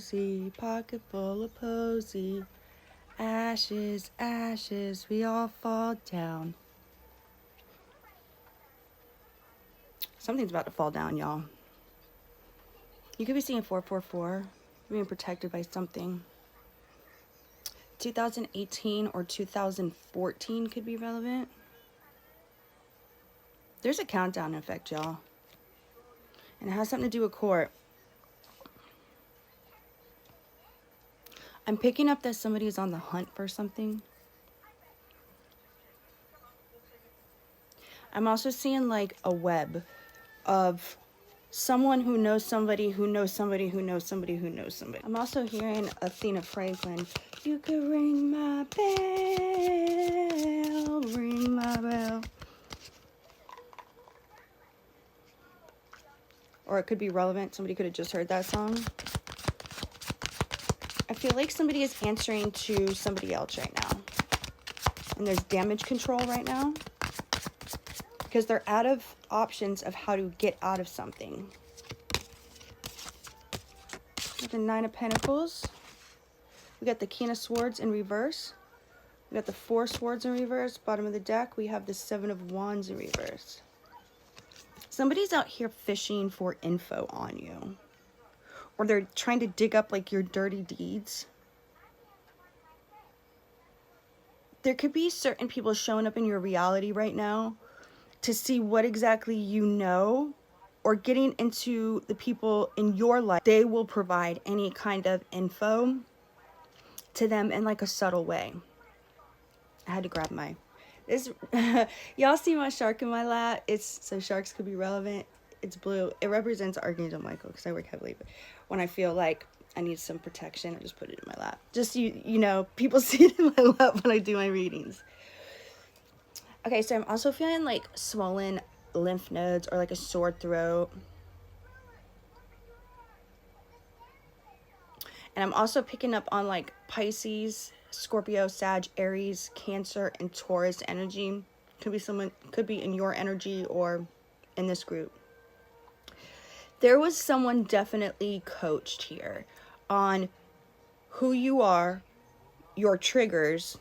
rosy, pocket full of posy. Ashes, ashes, we all fall down. Something's about to fall down, y'all. You could be seeing 444, being protected by something. 2018 or 2014 could be relevant. There's a countdown effect, y'all. And it has something to do with court. I'm picking up that somebody is on the hunt for something. I'm also seeing like a web of someone who knows somebody who knows somebody who knows somebody who knows somebody. I'm also hearing Athena Franklin. You could ring my bell, ring my bell. Or it could be relevant. Somebody could have just heard that song. I feel like somebody is answering to somebody else right now. And there's damage control right now. Because they're out of options of how to get out of something. With the Nine of Pentacles. We got the King of Swords in reverse. We got the Four Swords in reverse. Bottom of the deck, we have the Seven of Wands in reverse. Somebody's out here fishing for info on you. Or they're trying to dig up like your dirty deeds. There could be certain people showing up in your reality right now to see what exactly you know, or getting into the people in your life. They will provide any kind of info to them in like a subtle way. I had to grab my this y'all see my shark in my lap. It's so sharks could be relevant. It's blue. It represents Archangel Michael because I work heavily, but when I feel like I need some protection, I just put it in my lap. Just you know, people see it in my lap when I do my readings. Okay, so I'm also feeling like swollen lymph nodes or like a sore throat. And I'm also picking up on like Pisces, Scorpio, Sag, Aries, Cancer, and Taurus energy. Could be someone, could be in your energy or in this group. There was someone definitely coached here on who you are, your triggers,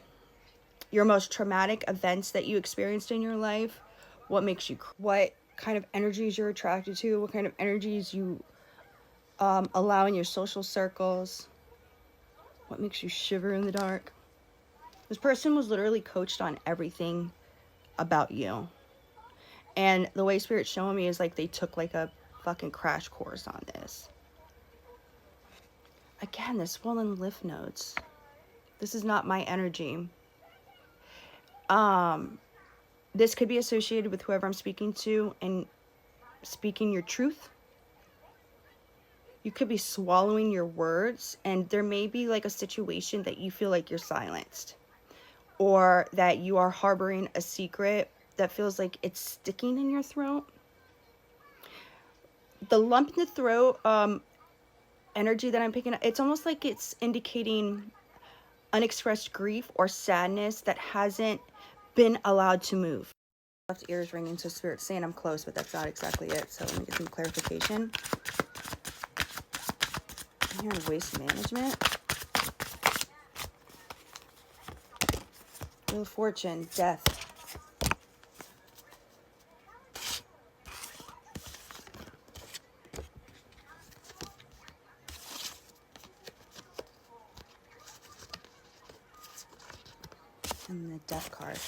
your most traumatic events that you experienced in your life, what makes you, what kind of energies you're attracted to, what kind of energies you allow in your social circles, what makes you shiver in the dark. This person was literally coached on everything about you. And the way Spirit's showing me is like they took like a fucking crash course on this. Again, the swollen lymph nodes. This is not my energy. This could be associated with whoever I'm speaking to and speaking your truth. You could be swallowing your words, and there may be like a situation that you feel like you're silenced, or that you are harboring a secret that feels like it's sticking in your throat. The lump in the throat energy that I'm picking up, it's almost like it's indicating unexpressed grief or sadness that hasn't been allowed to move. Left ears ringing, so Spirit's saying I'm close, but that's not exactly it. So let me get some clarification. I'm hearing waste management. Wheel of Fortune, death. And the death card.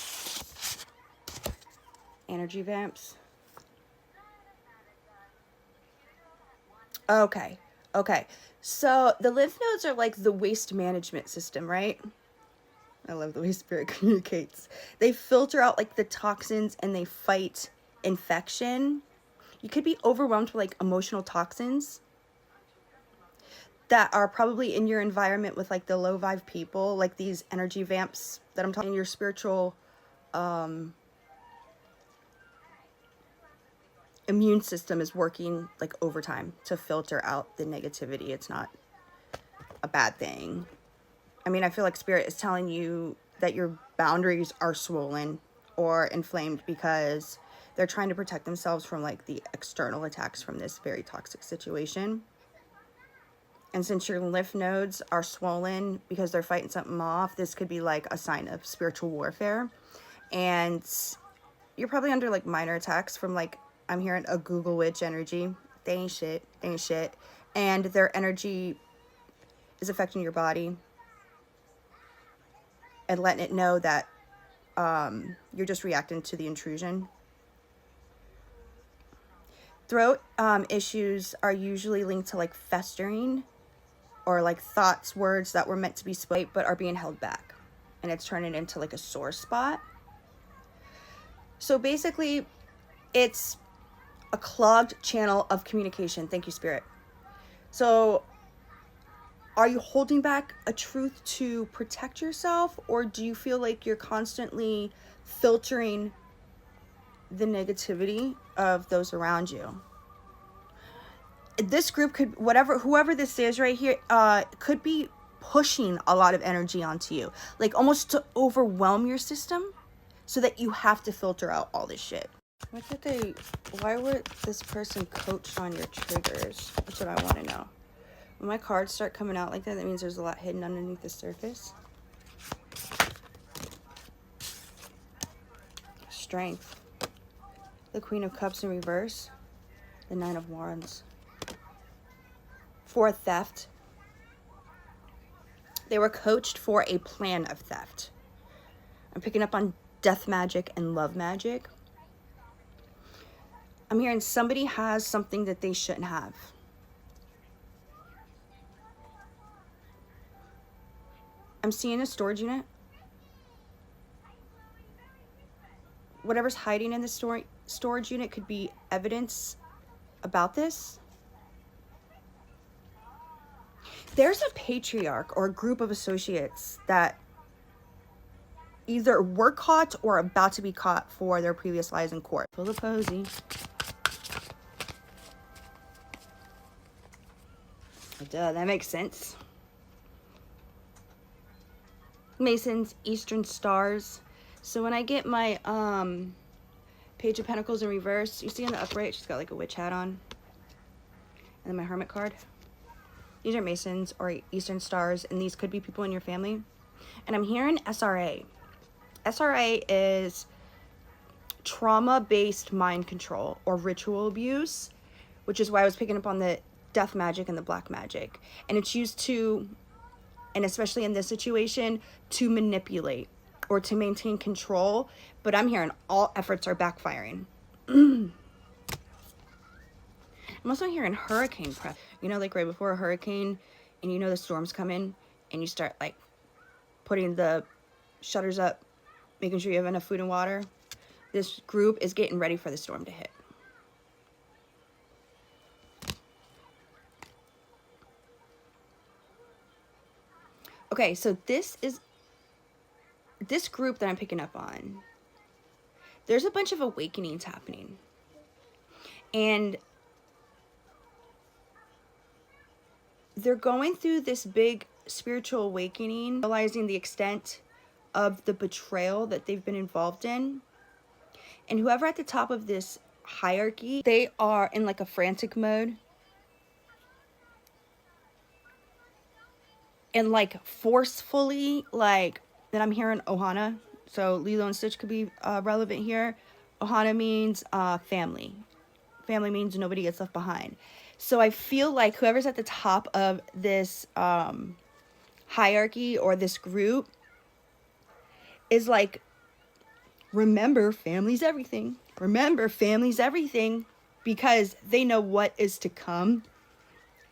Energy vamps. Okay. So the lymph nodes are like the waste management system, right? I love the way Spirit communicates. They filter out like the toxins and they fight infection. You could be overwhelmed with like emotional toxins that are probably in your environment with like the low vibe people, like these energy vamps that I'm talking. Your spiritual immune system is working like overtime to filter out the negativity. It's not a bad thing. I mean, I feel like Spirit is telling you that your boundaries are swollen or inflamed because they're trying to protect themselves from like the external attacks from this very toxic situation. And since your lymph nodes are swollen because they're fighting something off, this could be like a sign of spiritual warfare. And you're probably under like minor attacks from like, I'm hearing a Google witch energy. They ain't shit. They ain't shit. And their energy is affecting your body and letting it know that you're just reacting to the intrusion. Throat issues are usually linked to like festering or like thoughts, words that were meant to be spoken but are being held back. And it's turning into like a sore spot. So basically, it's a clogged channel of communication. Thank you, Spirit. So are you holding back a truth to protect yourself, or do you feel like you're constantly filtering the negativity of those around you? This group could, whoever this is right here, could be pushing a lot of energy onto you, like almost to overwhelm your system so that you have to filter out all this shit. Why would this person coach on your triggers? That's what I want to know. When my cards start coming out like that, that means there's a lot hidden underneath the surface. Strength. The Queen of Cups in reverse. The Nine of Wands. For theft. They were coached for a plan of theft. I'm picking up on death magic and love magic. I'm hearing somebody has something that they shouldn't have. I'm seeing a storage unit. Whatever's hiding in the storage unit could be evidence about this. There's a patriarch or a group of associates that either were caught or about to be caught for their previous lies in court. Full of posy. Duh, that makes sense. Masons, Eastern Stars. So when I get my Page of Pentacles in reverse, you see in the upright, she's got like a witch hat on. And then my Hermit card. These are Masons or Eastern Stars, and these could be people in your family. And I'm hearing SRA. SRA is trauma-based mind control or ritual abuse, which is why I was picking up on the death magic and the black magic. And it's used to, and especially in this situation, to manipulate or to maintain control. But I'm hearing all efforts are backfiring. I'm also hearing hurricane prep. You know, like right before a hurricane and you know the storm's coming and you start like putting the shutters up, making sure you have enough food and water. This group is getting ready for the storm to hit. Okay, so this group that I'm picking up on. There's a bunch of awakenings happening. And they're going through this big spiritual awakening, realizing the extent of the betrayal that they've been involved in. And whoever at the top of this hierarchy, they are in like a frantic mode. And like forcefully, like, and I'm hearing Ohana. So Lilo and Stitch could be relevant here. Ohana means family. Family means nobody gets left behind. So I feel like whoever's at the top of this hierarchy or this group is like, remember, family's everything. Remember, family's everything, because they know what is to come.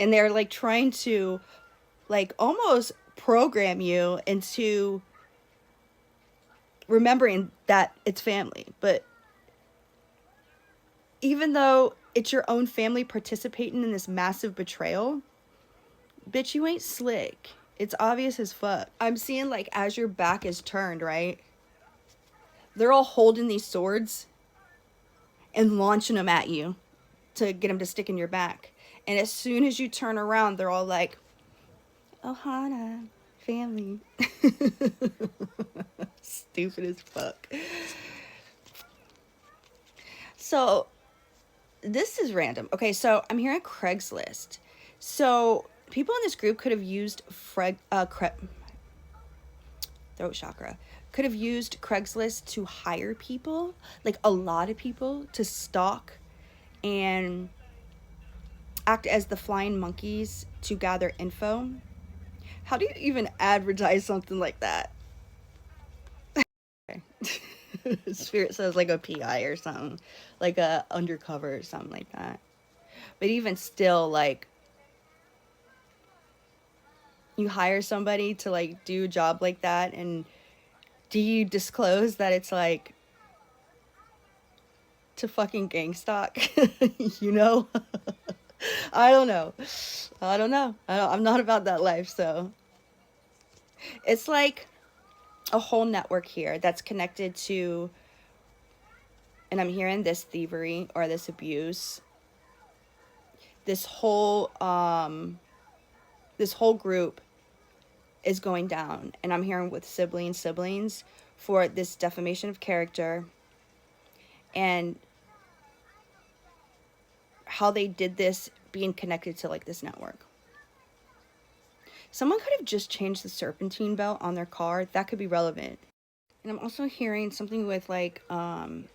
And they're like trying to like almost program you into remembering that it's family. But even though it's your own family participating in this massive betrayal, bitch, you ain't slick. It's obvious as fuck. I'm seeing like as your back is turned, right? They're all holding these swords and launching them at you to get them to stick in your back. And as soon as you turn around, they're all like, Ohana, family. Stupid as fuck. So this is random. Okay, so I'm hearing Craigslist. So People in this group could have used throat chakra, could have used Craigslist to hire people, like a lot of people, to stalk and act as the flying monkeys to gather info. How do you even advertise something like that? Spirit says like a PI or something, like a undercover or something like that. But even still, like, you hire somebody to like do a job like that, and do you disclose that it's like to fucking gang stalk? You know? I don't know. I'm not about that life, so it's like a whole network here that's connected to, and I'm hearing this thievery or this abuse. This whole group is going down, and I'm hearing with siblings for this defamation of character and how they did this being connected to like this network. Someone could have just changed the serpentine belt on their car. That could be relevant. And I'm also hearing something with like the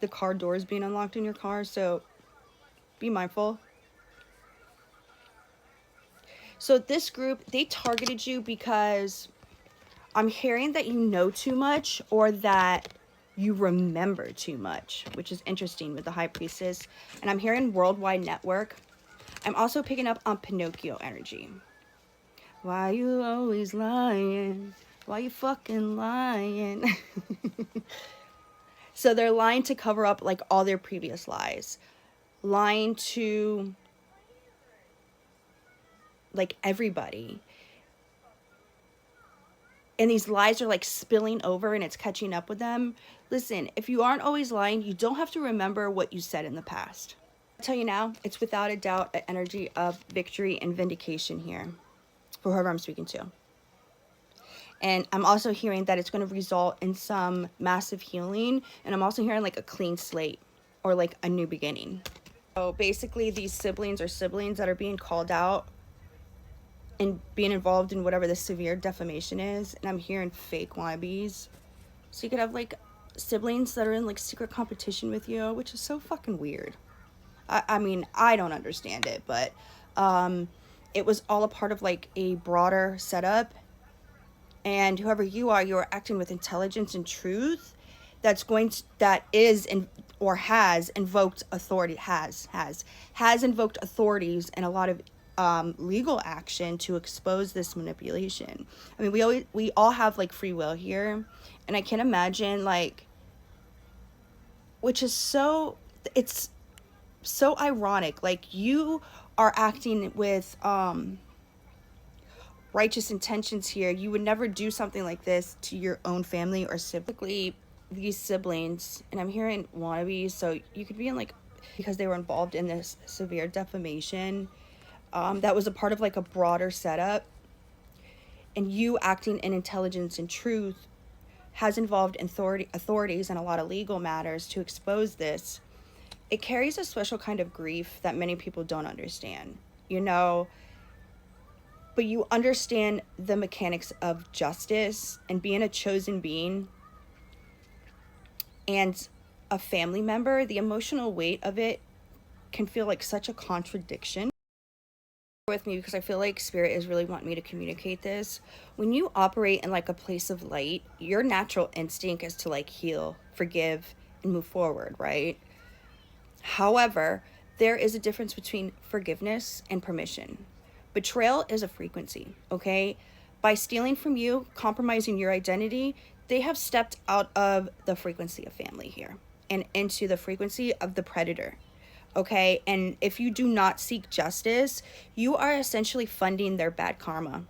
car doors being unlocked in your car, so be mindful. So this group, they targeted you because I'm hearing that you know too much, or that you remember too much, which is interesting with the High Priestess. And I'm hearing worldwide network. I'm also picking up on Pinocchio energy. Why you always lying? Why you fucking lying? So they're lying to cover up like all their previous lies. Lying to like everybody. And these lies are like spilling over and it's catching up with them. Listen, if you aren't always lying, you don't have to remember what you said in the past. I'll tell you now, it's without a doubt an energy of victory and vindication here for whoever I'm speaking to. And I'm also hearing that it's going to result in some massive healing. And I'm also hearing like a clean slate or like a new beginning. So basically these siblings that are being called out and being involved in whatever the severe defamation is. And I'm hearing fake wannabes. So you could have like siblings that are in like secret competition with you, which is so fucking weird. I mean, I don't understand it, but it was all a part of like a broader setup. And whoever you are acting with intelligence and truth that is or has invoked authority, has invoked authorities and a lot of legal action to expose this manipulation. I mean, we all have like free will here, and I can't imagine like, which is it's so ironic. Like, you are acting with righteous intentions here. You would never do something like this to your own family or typically these siblings, and I'm hearing wannabes, so you could be in like, because they were involved in this severe defamation that was a part of like a broader setup, and you acting in intelligence and truth has involved authorities and a lot of legal matters to expose this. It carries a special kind of grief that many people don't understand, you know, but you understand the mechanics of justice and being a chosen being and a family member. The emotional weight of it can feel like such a contradiction. With me, because I feel like spirit is really wanting me to communicate this. When you operate in like a place of light, your natural instinct is to like heal, forgive, and move forward, right? However, there is a difference between forgiveness and permission. Betrayal is a frequency, okay? By stealing from you, compromising your identity, they have stepped out of the frequency of family here and into the frequency of the predator. Okay, and if you do not seek justice, you are essentially funding their bad karma.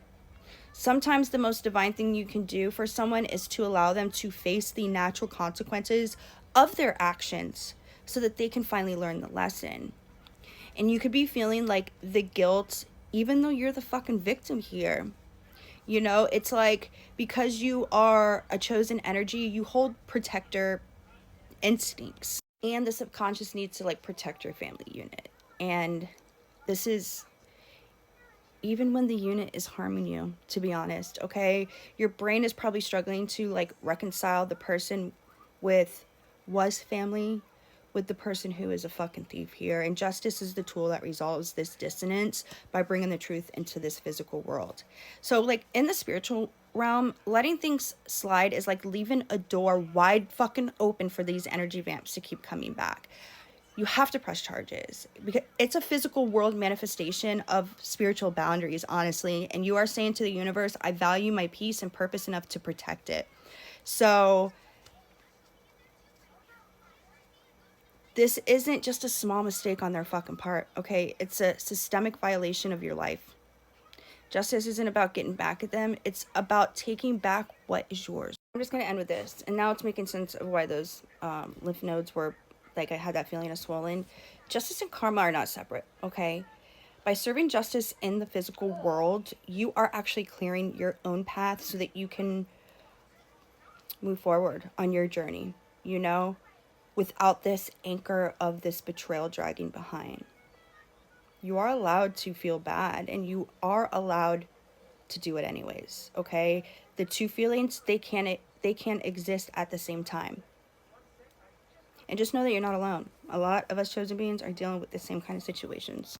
Sometimes the most divine thing you can do for someone is to allow them to face the natural consequences of their actions so that they can finally learn the lesson. And you could be feeling like the guilt, even though you're the fucking victim here. You know, it's like, because you are a chosen energy, you hold protector instincts. And the subconscious needs to like protect your family unit. And this is, even when the unit is harming you, to be honest, okay? Your brain is probably struggling to like reconcile the person with was family with the person who is a fucking thief here. And justice is the tool that resolves this dissonance by bringing the truth into this physical world. So like in the spiritual realm, letting things slide is like leaving a door wide fucking open for these energy vamps to keep coming back. You have to press charges because it's a physical world manifestation of spiritual boundaries, honestly. And you are saying to the universe, I value my peace and purpose enough to protect it. So this isn't just a small mistake on their fucking part, okay? It's a systemic violation of your life. Justice isn't about getting back at them. It's about taking back what is yours. I'm just going to end with this. And now it's making sense of why those lymph nodes were, like, I had that feeling of swollen. Justice and karma are not separate, okay? By serving justice in the physical world, you are actually clearing your own path so that you can move forward on your journey, you know? Without this anchor of this betrayal dragging behind. You are allowed to feel bad and you are allowed to do it anyways, okay? The two feelings, they can't exist at the same time. And just know that you're not alone. A lot of us chosen beings are dealing with the same kind of situations.